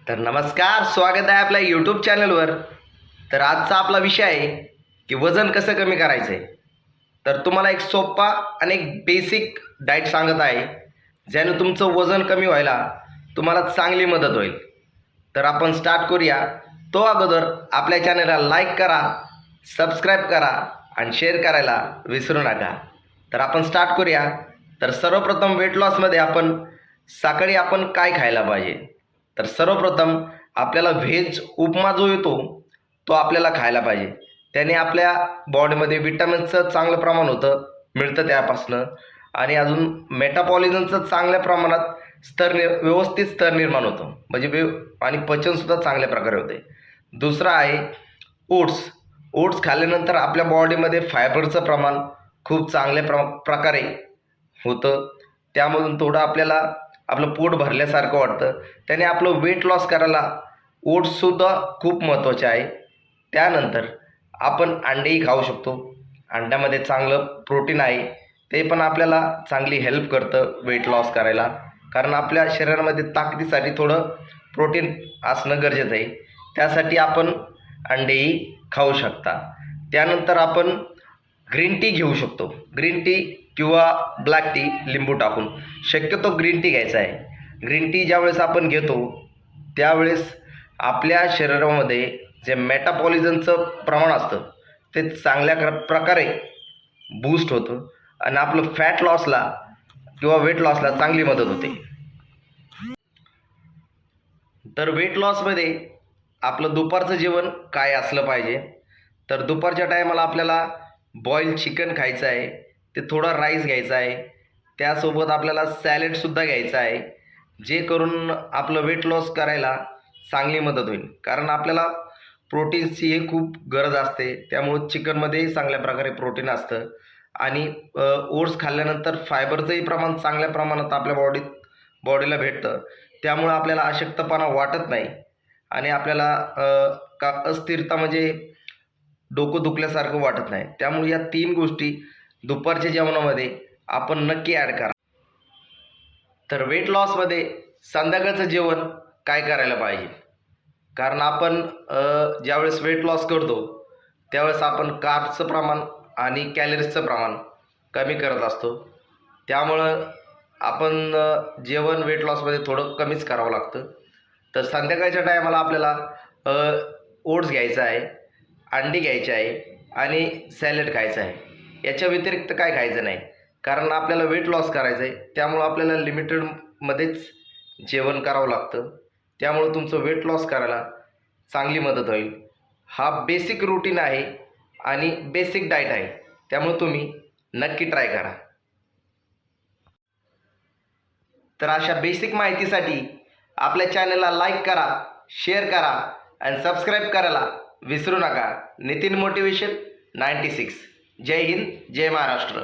तर नमस्कार, स्वागत आहे आपल्या यूट्यूब चॅनलवर. तर आजचा आपला विषय आहे की वजन कसं कमी करायचं आहे. तर तुम्हाला एक सोपा आणि एक बेसिक डाएट सांगत आहे, ज्याने तुमचं वजन कमी व्हायला तुम्हाला चांगली मदत होईल. तर आपण स्टार्ट करूया. तो अगोदर आपल्या चॅनलला लाईक करा, सबस्क्राईब करा आणि शेअर करायला विसरू नका. तर आपण स्टार्ट करूया. तर सर्वप्रथम वेट लॉसमध्ये सकाळी आपण काय खायला पाहिजे. तर सर्वप्रथम आपल्याला व्हेज उपमा जो येतो तो आपल्याला खायला पाहिजे. त्याने आपल्या बॉडीमध्ये विटॅमिन्सचं चांगलं प्रमाण मिळतं त्यापासनं. आणि अजून मेटाबॉलिझमचं चांगल्या प्रमाणात व्यवस्थित स्तर निर्माण होतो, म्हणजे आणि पचनसुद्धा चांगल्या प्रकारे होते. दुसरा आहे ओट्स. ओट्स खाल्ल्यानंतर आपल्या बॉडीमध्ये फायबरचं प्रमाण खूप चांगल्या प्रकारे होतं. त्यामधून थोडं आपल्याला आपलं पोट भरल्यासारखं वाटतं. त्याने आपलं वेट लॉस करायला ओट्ससुद्धा खूप महत्त्वाचे आहे. त्यानंतर आपण अंडेही खाऊ शकतो. अंड्यामध्ये चांगलं प्रोटीन आहे, ते पण आपल्याला चांगली हेल्प करतं वेट लॉस करायला. कारण आपल्या शरीरामध्ये ताकदीसाठी थोडं प्रोटीन असणं गरजेचं आहे. त्यासाठी आपण अंडेही खाऊ शकता. त्यानंतर आपण ग्रीन टी घेऊ शकतो. ग्रीन टी किंवा ब्लॅक टी लिंबू टाकून, शक्यतो ग्रीन टी घ्यायचा आहे. ग्रीन टी ज्यावेळेस आपण घेतो त्यावेळेस आपल्या शरीरामध्ये जे मेटाबॉलिझमचं प्रमाण असतं ते चांगल्या प्रकारे बूस्ट होतं आणि आपलं फॅट लॉसला किंवा वेट लॉसला चांगली मदत होते. तर वेट लॉसमध्ये आपलं दुपारचं जेवण काय असलं पाहिजे. तर दुपारच्या टायमाला आपल्याला बॉईल चिकन खायचं आहे, ते थोडा राईस घ्यायचा आहे, त्यासोबत आपल्याला सॅलेडसुद्धा घ्यायचं आहे, जे करून आपलं वेट लॉस करायला चांगली मदत होईल. कारण आपल्याला प्रोटीन्सची हे खूप गरज असते, त्यामुळं चिकनमध्येही चांगल्या प्रकारे प्रोटीन असतं. आणि ओट्स खाल्ल्यानंतर फायबरचंही प्रमाण चांगल्या प्रमाणात आपल्या बॉडीला भेटतं. त्यामुळं आपल्याला अशक्तपणा वाटत नाही आणि आपल्याला अस्थिरता म्हणजे डोकं दुखल्यासारखं वाटत नाही. त्यामुळे या 3 गोष्टी दुपारच्या जेवणामध्ये आपण नक्की ॲड करा. तर वेट लॉसमध्ये संध्याकाळचं जेवण काय करायला पाहिजे. कारण आपण ज्यावेळेस वेट लॉस करतो त्यावेळेस आपण कार्ब्सचं प्रमाण आणि कॅलरीजचं प्रमाण कमी करत असतो. त्यामुळं आपण जेवण वेट लॉसमध्ये थोडं कमीच करावं लागतं. तर संध्याकाळच्या टायमाला आपल्याला ओट्स घ्यायचं आहे, अंडी घ्यायची आहे आणि सॅलड खायचं आहे. याच्या व्यतिरिक्त काय खायचं नाही. कारण आपल्याला वेट लॉस करायचं आहे, त्यामुळं आपल्याला लिमिटेडमध्येच जेवण करावं लागतं. त्यामुळं तुमचं वेट लॉस करायला चांगली मदत होईल. हा बेसिक रूटीन आहे आणि बेसिक डाएट आहे, त्यामुळे तुम्ही नक्की ट्राय करा. तर अशा बेसिक माहितीसाठी आपल्या चॅनलला लाईक करा, शेअर करा आणि सबस्क्राईब करायला विसरू नका. नितीन मोटिवेशन 96. जय हिंद, जय महाराष्ट्र.